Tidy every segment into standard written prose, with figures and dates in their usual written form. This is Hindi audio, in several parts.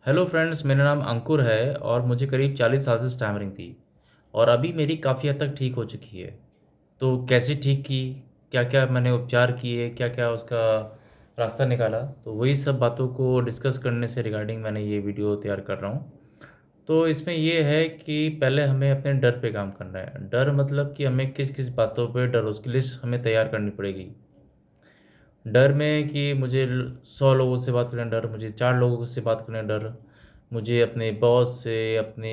हेलो फ्रेंड्स, मेरा नाम अंकुर है और मुझे करीब 40 साल से स्टैमरिंग थी और अभी मेरी काफ़ी हद तक ठीक हो चुकी है। तो कैसे ठीक की, क्या क्या मैंने उपचार किए, क्या क्या उसका रास्ता निकाला, तो वही सब बातों को डिस्कस करने से रिगार्डिंग मैंने ये वीडियो तैयार कर रहा हूँ। तो इसमें ये है कि पहले हमें अपने डर पे काम करना है। डर मतलब कि हमें किस किस बातों पे डर, उसकी लिस्ट हमें तैयार करनी पड़ेगी। डर में कि मुझे 100 लोगों से बात करने डर, मुझे 4 लोगों से बात करने डर, मुझे अपने बॉस से, अपने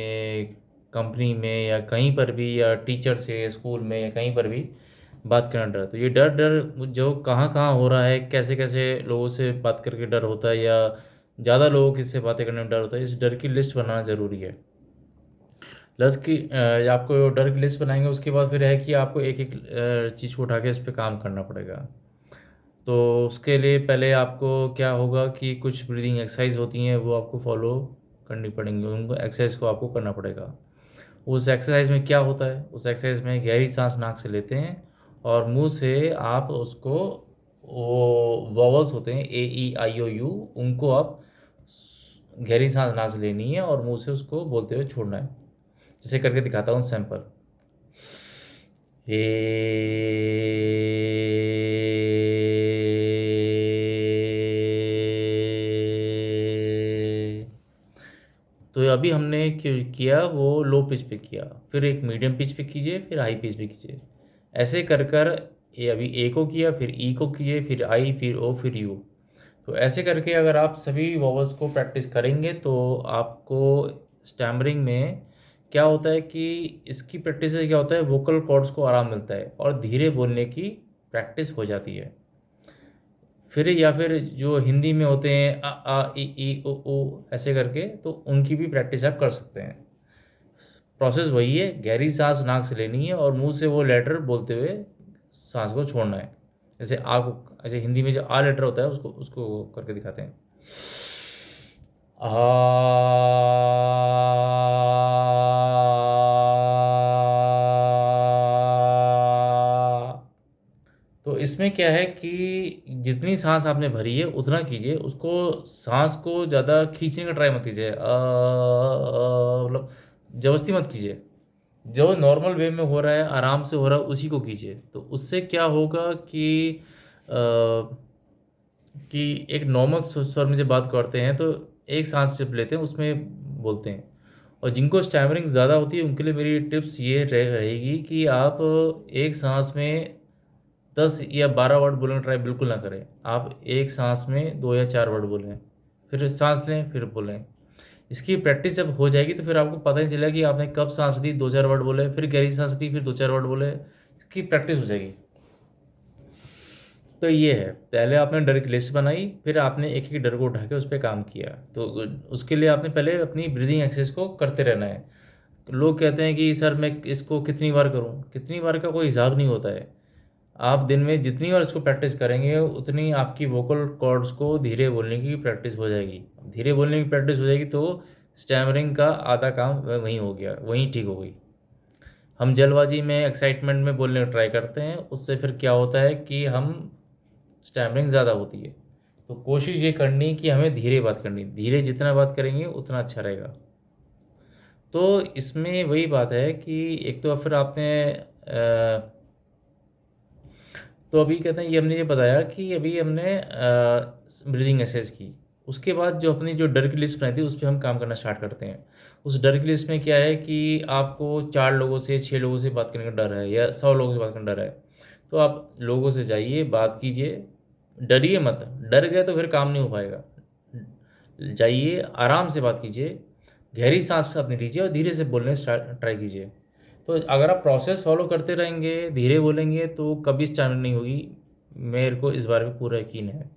कंपनी में या कहीं पर भी, या टीचर से स्कूल में या कहीं पर भी बात करना डर। तो ये डर डर जो कहाँ कहाँ हो रहा है, कैसे कैसे लोगों से बात करके डर होता है, या ज़्यादा लोगों की से बातें करने में डर होता है, इस डर की लिस्ट बनाना ज़रूरी है। प्लस कि आपको डर की लिस्ट बनाएंगे, उसके बाद फिर है कि आपको एक एक चीज़ को उठा के इस पर काम करना पड़ेगा। तो उसके लिए पहले आपको क्या होगा कि कुछ ब्रीदिंग एक्सरसाइज होती हैं, वो आपको फॉलो करनी पड़ेंगी, उनको एक्सरसाइज को आपको करना पड़ेगा। उस एक्सरसाइज में क्या होता है, उस एक्सरसाइज में गहरी सांस नाक से लेते हैं और मुंह से आप उसको, वो वॉवल्स होते हैं ए ई आई ओ यू, उनको आप गहरी सांस नाक से लेनी है और मुंह से उसको बोलते हुए छोड़ना है। जैसे करके दिखाता हूँ सैंपल। ए। तो अभी हमने किया वो लो पिच पे किया, फिर एक मीडियम पिच पे कीजिए, फिर हाई पिच पे कीजिए। ऐसे कर कर ये अभी ए को किया, फिर ई को कीजिए, फिर आई, फिर ओ, फिर यू। तो ऐसे करके अगर आप सभी वॉवल्स को प्रैक्टिस करेंगे तो आपको स्टैमरिंग में क्या होता है कि इसकी प्रैक्टिस से क्या होता है, वोकल कॉर्ड्स को आराम मिलता है और धीरे बोलने की प्रैक्टिस हो जाती है। फिर या फिर जो हिंदी में होते हैं अ आ इ ई उ ऊ, ऐसे करके, तो उनकी भी प्रैक्टिस आप कर सकते हैं। प्रोसेस वही है, गहरी सांस नाक से लेनी है और मुंह से वो लेटर बोलते हुए सांस को छोड़ना है। जैसे आ को, ऐसे हिंदी में जो आ लेटर होता है उसको उसको करके दिखाते हैं। आ। तो इसमें क्या है कि जितनी सांस आपने भरी है उतना कीजिए, उसको सांस को ज़्यादा खींचने का ट्राई मत कीजिए, मतलब जबरदस्ती मत कीजिए। जो नॉर्मल वे में हो रहा है, आराम से हो रहा है, उसी को कीजिए। तो उससे क्या होगा कि एक नॉर्मल स्वर में जब बात करते हैं तो एक सांस जब लेते हैं उसमें बोलते हैं। और जिनको स्टैमरिंग ज़्यादा होती है उनके लिए मेरी टिप्स ये रहेगी कि आप एक सांस में 10 या 12 वर्ड बोलने का ट्राई बिल्कुल ना करें। आप एक सांस में 2 या 4 वर्ड बोलें, फिर सांस लें, फिर बोलें। इसकी प्रैक्टिस जब हो जाएगी तो फिर आपको पता ही चलेगा कि आपने कब सांस ली, 2 4 वर्ड बोले, फिर गहरी सांस ली, फिर 2 4 वर्ड बोले। इसकी प्रैक्टिस हो जाएगी। तो ये है, पहले आपने डर की लिस्ट बनाई, फिर आपने एक एक डर को उठा के उस पर काम किया। तो उसके लिए आपने पहले अपनी ब्रीदिंग एक्सरसाइज को करते रहना है। लोग कहते हैं कि सर मैं इसको कितनी बार करूं, कितनी बार का कोई हिसाब नहीं होता है। आप दिन में जितनी बार इसको प्रैक्टिस करेंगे उतनी आपकी वोकल कॉर्ड्स को धीरे बोलने की प्रैक्टिस हो जाएगी। धीरे बोलने की प्रैक्टिस हो जाएगी तो स्टैमरिंग का आधा काम वहीं हो गया, वहीं ठीक हो गई। हम जल्दबाजी में, एक्साइटमेंट में बोलने का ट्राई करते हैं, उससे फिर क्या होता है कि हम स्टैमरिंग ज़्यादा होती है। तो कोशिश ये करनी कि हमें धीरे बात करनी, धीरे जितना बात करेंगे उतना अच्छा रहेगा। तो इसमें वही बात है कि एक तो फिर आपने तो अभी कहते हैं, ये हमने ये बताया कि अभी हमने ब्रीदिंग एक्सरसाइज की। उसके बाद जो अपनी जो डर की लिस्ट बनाई थी उस पर हम काम करना स्टार्ट करते हैं। उस डर की लिस्ट में क्या है कि आपको 4 लोगों से, 6 लोगों से बात करने का डर है या 100 लोगों से बात करने का डर है। तो आप लोगों से जाइए, बात कीजिए, डरिए मत। डर गए तो फिर काम नहीं हो पाएगा। जाइए, आराम से बात कीजिए, गहरी सांस अपनी लीजिए और धीरे से बोलने ट्राई कीजिए। तो अगर आप प्रोसेस फॉलो करते रहेंगे, धीरे बोलेंगे, तो कभी स्टैंडर्ड नहीं होगी। मेरे को इस बारे में पूरा यकीन है,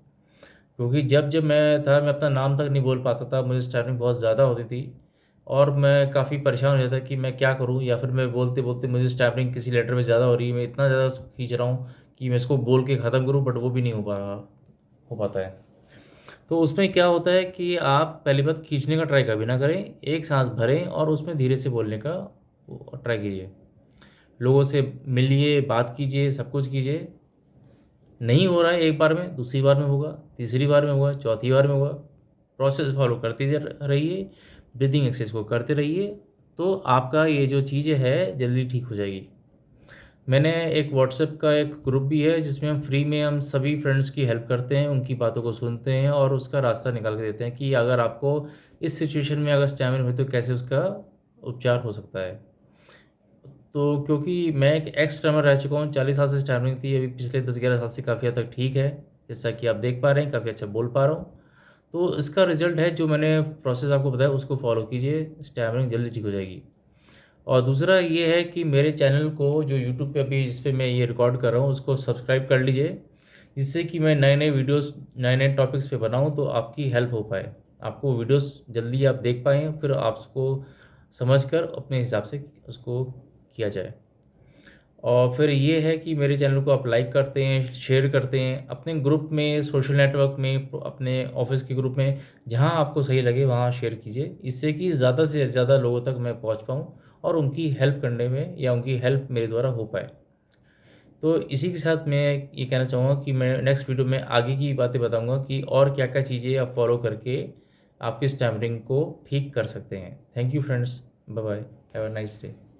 क्योंकि जब जब मैं था, मैं अपना नाम तक नहीं बोल पाता था, मुझे स्टैंडिंग बहुत ज़्यादा होती थी और मैं काफ़ी परेशान हो जाता कि मैं क्या करूं, या फिर मैं बोलते बोलते मुझे स्टैंडिंग किसी लेटर में ज़्यादा हो रही है, मैं इतना ज़्यादा उसको खींच रहा हूं कि मैं इसको बोल के ख़त्म करूं, बट वो भी नहीं हो पाता है। तो उसमें क्या होता है कि आप पहली बात खींचने का ट्राई कभी ना करें, एक सांस भरें और उसमें धीरे से बोलने का ट्राई कीजिए। लोगों से मिलिए, बात कीजिए, सब कुछ कीजिए। नहीं हो रहा है एक बार में, दूसरी बार में होगा, तीसरी बार में होगा, चौथी बार में होगा, प्रोसेस फॉलो करते रहिए, ब्रीदिंग एक्सरसाइज को करते रहिए, तो आपका ये जो चीज़ें है जल्दी ठीक हो जाएगी। मैंने एक व्हाट्सएप का एक ग्रुप भी है जिसमें हम फ्री में हम सभी फ्रेंड्स की हेल्प करते हैं, उनकी बातों को सुनते हैं और उसका रास्ता निकाल के देते हैं कि अगर आपको इस सिचुएशन में अगर स्टैमिना हुई तो कैसे उसका उपचार हो सकता है। तो क्योंकि मैं एक एक्स स्टमर रह चुका हूँ, 40 साल से स्टैमरिंग थी, अभी पिछले 10-11 साल से काफ़ी हद तक ठीक है। जैसा कि आप देख पा रहे हैं, काफ़ी अच्छा बोल पा रहा हूँ। तो इसका रिज़ल्ट है जो मैंने प्रोसेस आपको बताया, उसको फ़ॉलो कीजिए, स्टैमरिंग जल्दी ठीक हो जाएगी। और दूसरा ये है कि मेरे चैनल को जो यूट्यूब पे अभी जिस पे मैं ये रिकॉर्ड कर रहा हूँ, उसको सब्सक्राइब कर लीजिए, जिससे कि मैं नए-नए वीडियोज़, नए-नए टॉपिक्स पे बनाऊँ तो आपकी हेल्प हो पाए। आपको वीडियोज़ जल्दी आप देख पाएँ, फिर आप उसको समझकर अपने हिसाब से उसको किया जाए। और फिर ये है कि मेरे चैनल को आप लाइक करते हैं, शेयर करते हैं, अपने ग्रुप में, सोशल नेटवर्क में, अपने ऑफ़िस के ग्रुप में, जहाँ आपको सही लगे वहाँ शेयर कीजिए। इससे कि ज़्यादा से ज़्यादा लोगों तक मैं पहुँच पाऊँ और उनकी हेल्प करने में या उनकी हेल्प मेरे द्वारा हो पाए। तो इसी के साथ मैं ये कहना चाहूँगा कि मैं नेक्स्ट वीडियो में आगे की बातें बताऊँगा कि और क्या-क्या चीज़ें आप फ़ॉलो करके आपकी स्टैमरिंग को ठीक कर सकते हैं। Thank you friends. Bye bye. Have a nice day.